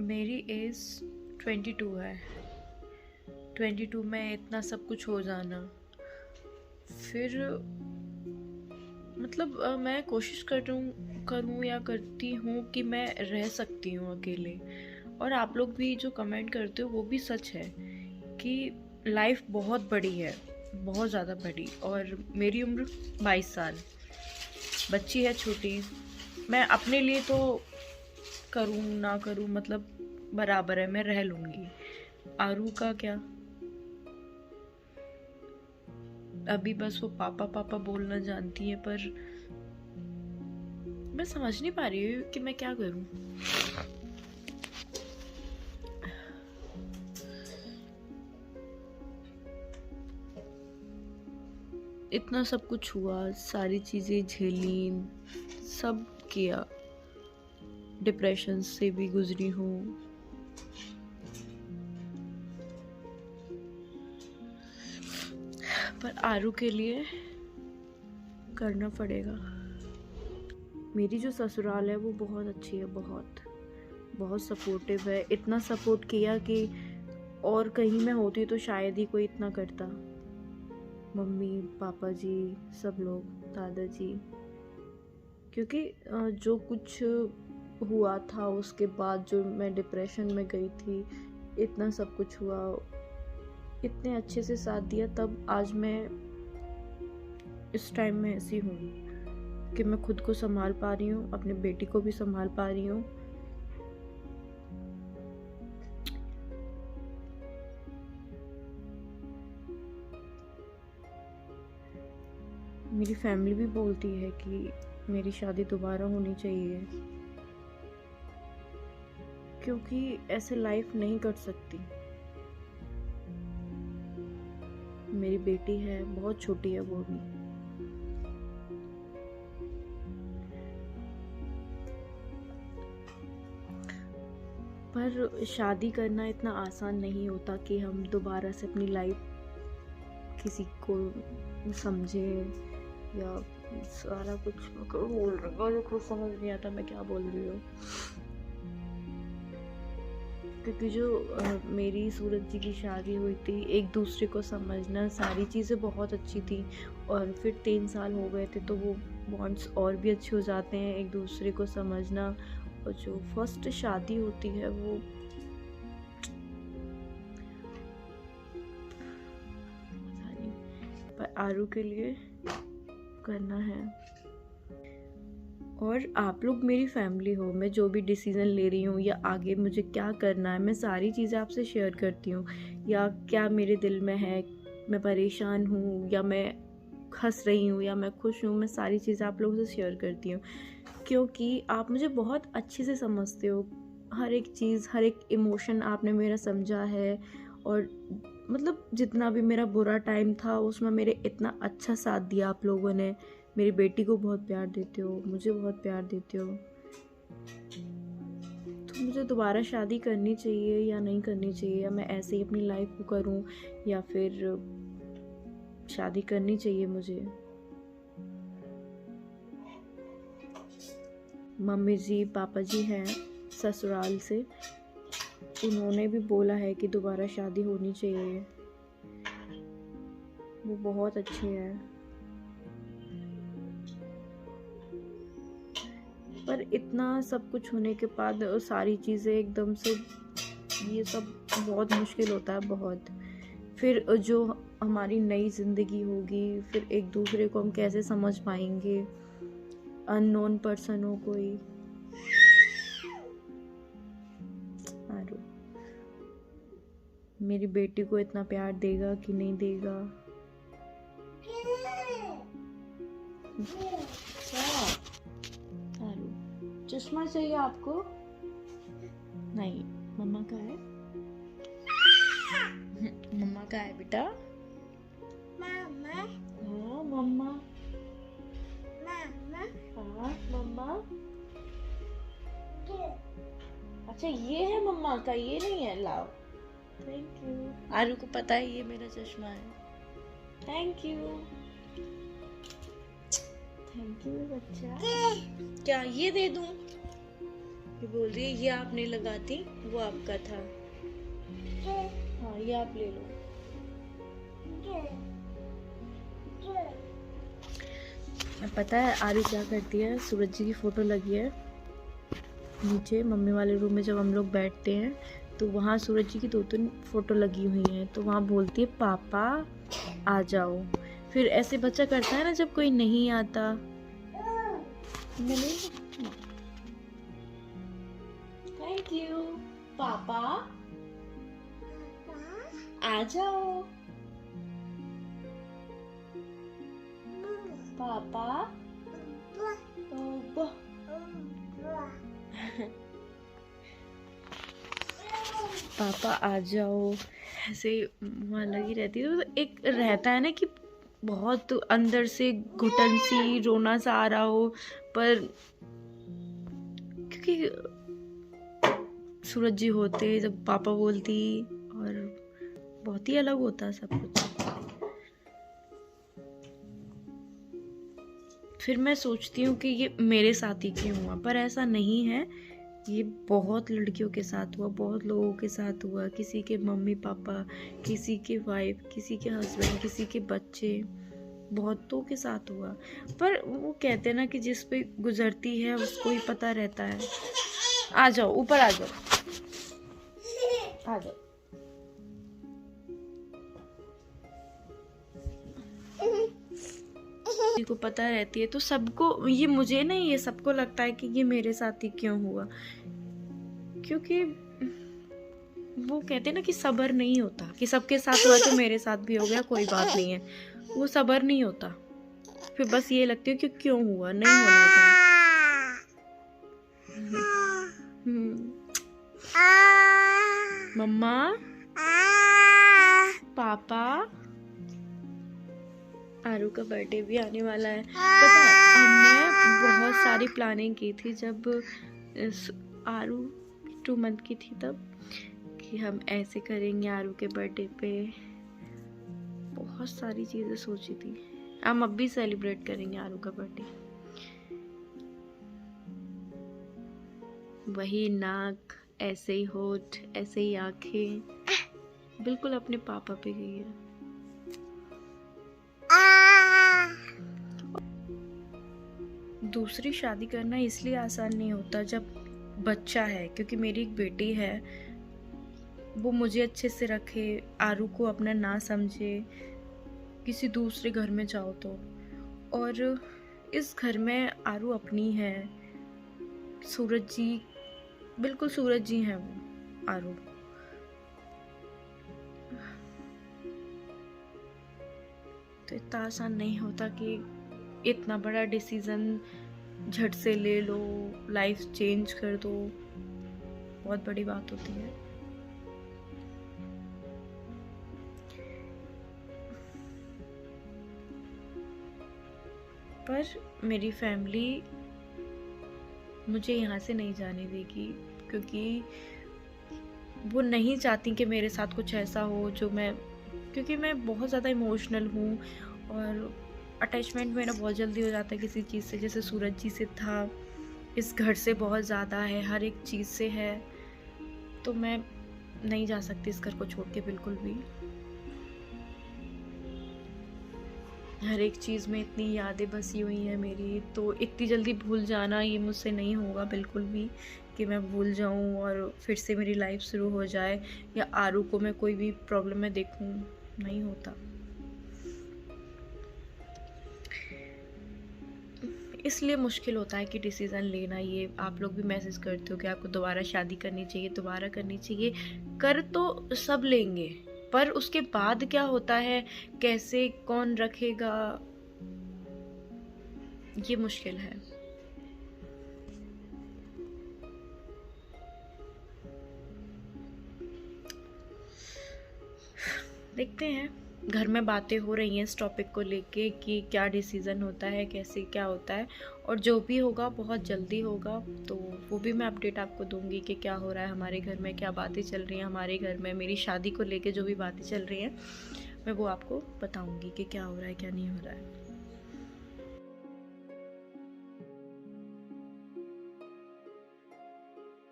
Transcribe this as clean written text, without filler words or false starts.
मेरी एज 22 है। 22 में इतना सब कुछ हो जाना, फिर मतलब मैं कोशिश करूँ या करती हूँ कि मैं रह सकती हूँ अकेले। और आप लोग भी जो कमेंट करते हो वो भी सच है कि लाइफ बहुत बड़ी है, बहुत ज़्यादा बड़ी। और मेरी उम्र 22 साल, बच्ची है छोटी। मैं अपने लिए तो करूँ ना करूँ मतलब बराबर है, मैं रह लूँगी। आरू का क्या, अभी बस वो पापा पापा बोलना जानती है, पर मैं समझ नहीं पा रही हूँ कि मैं क्या करूँ। इतना सब कुछ हुआ, सारी चीज़ें झेली, सब किया, डिप्रेशन से भी गुजरी हूँ। पर आरू के लिए करना पड़ेगा। मेरी जो ससुराल है वो बहुत अच्छी है, बहुत सपोर्टिव है। इतना सपोर्ट किया कि और कहीं मैं होती तो शायद ही कोई इतना करता। मम्मी पापा जी सब लोग, दादाजी, क्योंकि जो कुछ हुआ था उसके बाद जो मैं डिप्रेशन में गई थी, इतना सब कुछ हुआ, इतने अच्छे से साथ दिया, तब आज मैं इस टाइम में ऐसी हूँ कि मैं खुद को संभाल पा रही हूँ, अपने बेटी को भी संभाल पा रही हूँ। मेरी फैमिली भी बोलती है कि मेरी शादी दोबारा होनी चाहिए, क्योंकि ऐसे लाइफ नहीं कट सकती। मेरी बेटी है, बहुत छोटी है वो भी। पर शादी करना इतना आसान नहीं होता कि हम दोबारा से अपनी लाइफ किसी को समझे, या सारा कुछ बोल रही, मुझे खुद समझ नहीं आता मैं क्या बोल रही हूँ। क्योंकि जो मेरी सूरज जी की शादी हुई थी, एक दूसरे को समझना, सारी चीज़ें बहुत अच्छी थी। और फिर 3 साल हो गए थे तो वो बॉन्ड्स और भी अच्छे हो जाते हैं, एक दूसरे को समझना। और जो फर्स्ट शादी होती है वो पर आरू के लिए करना है। और आप लोग मेरी फैमिली हो, मैं जो भी डिसीज़न ले रही हूँ या आगे मुझे क्या करना है, मैं सारी चीज़ें आपसे शेयर करती हूँ। या क्या मेरे दिल में है, मैं परेशान हूँ या मैं हंस रही हूँ या मैं खुश हूँ, मैं सारी चीज़ें आप लोगों से शेयर करती हूँ, क्योंकि आप मुझे बहुत अच्छे से समझते हो। हर एक चीज़, हर एक इमोशन आपने मेरा समझा है। और मतलब जितना भी मेरा बुरा टाइम था उसमें मेरे इतना अच्छा साथ दिया आप लोगों ने। मेरी बेटी को बहुत प्यार देते हो, मुझे बहुत प्यार देते हो। तो मुझे दोबारा शादी करनी चाहिए या नहीं करनी चाहिए, या मैं ऐसे ही अपनी लाइफ को करूं, या फिर शादी करनी चाहिए मुझे। मम्मी जी पापा जी हैं ससुराल से, उन्होंने भी बोला है कि दोबारा शादी होनी चाहिए। वो बहुत अच्छे हैं। पर इतना सब कुछ होने के बाद सारी चीज़ें एकदम से, ये सब बहुत मुश्किल होता है, बहुत। फिर जो हमारी नई ज़िंदगी होगी, फिर एक दूसरे को हम कैसे समझ पाएंगे, अननोन पर्सन हो कोई। मेरी बेटी को इतना प्यार देगा कि नहीं देगा। चश्मा चाहिए आपको? नहीं, मम्मा का है। मम्मा का है बेटा। मम्मा। हाँ मम्मा। मम्मा। हाँ मम्मा। अच्छा ये है मम्मा का, ये नहीं है, लाओ। Thank you. आरू को पता है ये मेरा चश्मा है। Thank you. थैंक यू बच्चा। क्या ये दे दूं? ये बोल रही है ये आप नहीं लगाती, वो आपका था। हाँ ये आप ले लो। पता है आरू क्या करती है, सूरज जी की फोटो लगी है नीचे मम्मी वाले रूम में, जब हम लोग बैठते हैं तो वहाँ सूरज जी की 2-3 फोटो लगी हुई हैं, तो वहाँ बोलती है पापा आ जाओ। फिर ऐसे बच्चा करता है ना जब कोई नहीं आता। थैंक यू पापा आ जाओ। पापा पापा आ जाओ, ऐसे वहाँ लगी रहती है। तो एक रहता है ना कि बहुत अंदर से घुटन सी रोना सा आ रहा हो, पर क्योंकि सूरज जी होते जब पापा बोलती, और बहुत ही अलग होता सब कुछ। फिर मैं सोचती हूँ कि ये मेरे साथ ही क्यों हुआ, पर ऐसा नहीं है। ये बहुत लड़कियों के साथ हुआ, बहुत लोगों के साथ हुआ, किसी के मम्मी पापा, किसी के वाइफ, किसी के हस्बैंड, किसी के बच्चे, बहुतों के साथ हुआ। पर वो कहते हैं ना कि जिस पे गुजरती है उसको ही पता रहता है। आ जाओ ऊपर आ जाओ, आ जाओ। को पता रहती है तो सबको, ये मुझे नहीं, ये सबको लगता है कि ये मेरे साथ ही क्यों हुआ, क्योंकि वो कहते हैं ना कि सब्र नहीं होता कि सबके साथ हुआ तो मेरे साथ भी हो गया, कोई बात नहीं है। वो सब्र नहीं होता। फिर बस ये लगती है कि क्यों हुआ, नहीं होना था। मम्मा पापा, आरू का बर्थडे भी आने वाला है। पता है हमने बहुत सारी प्लानिंग की थी जब आरू 2 मंथ की थी तब, कि हम ऐसे करेंगे आरू के बर्थडे पे। बहुत सारी चीज़ें सोची थी। हम अब भी सेलिब्रेट करेंगे आरू का बर्थडे। वही नाक, ऐसे ही होठ, ऐसे ही आंखें, बिल्कुल अपने पापा पे गई है। दूसरी शादी करना इसलिए आसान नहीं होता जब बच्चा है, क्योंकि मेरी एक बेटी है, वो मुझे अच्छे से रखे, आरू को अपना ना समझे। किसी दूसरे घर में जाओ तो, और इस घर में आरू अपनी है। सूरज जी, बिल्कुल सूरज जी हैं वो आरू। तो इतना आसान नहीं होता कि इतना बड़ा डिसीजन झट से ले लो, लाइफ चेंज कर दो, बहुत बड़ी बात होती है। पर मेरी फैमिली मुझे यहाँ से नहीं जाने देगी, क्योंकि वो नहीं चाहती कि मेरे साथ कुछ ऐसा हो जो मैं, क्योंकि मैं बहुत ज़्यादा इमोशनल हूँ और अटैचमेंट मेरा बहुत जल्दी हो जाता है किसी चीज़ से, जैसे सूरज जी से था, इस घर से बहुत ज़्यादा है, हर एक चीज़ से है। तो मैं नहीं जा सकती इस घर को छोड़ के बिल्कुल भी। हर एक चीज़ में इतनी यादें बसी हुई हैं मेरी, तो इतनी जल्दी भूल जाना ये मुझसे नहीं होगा बिल्कुल भी, कि मैं भूल जाऊं और फिर से मेरी लाइफ शुरू हो जाए, या आरू को मैं कोई भी प्रॉब्लम में देखूं, नहीं होता। इसलिए मुश्किल होता है कि डिसीज़न लेना। ये आप लोग भी मैसेज करते हो कि आपको दोबारा शादी करनी चाहिए, दोबारा करनी चाहिए। कर तो सब लेंगे, पर उसके बाद क्या होता है, कैसे, कौन रखेगा, ये मुश्किल है। देखते हैं, घर में बातें हो रही हैं इस टॉपिक को लेके कि क्या डिसीज़न होता है, कैसे क्या होता है, और जो भी होगा बहुत जल्दी होगा, तो वो भी मैं अपडेट आपको दूंगी कि क्या हो रहा है हमारे घर में, क्या बातें चल रही हैं हमारे घर में, मेरी शादी को लेके जो भी बातें चल रही हैं मैं वो आपको बताऊंगी कि क्या हो रहा है क्या नहीं हो रहा है।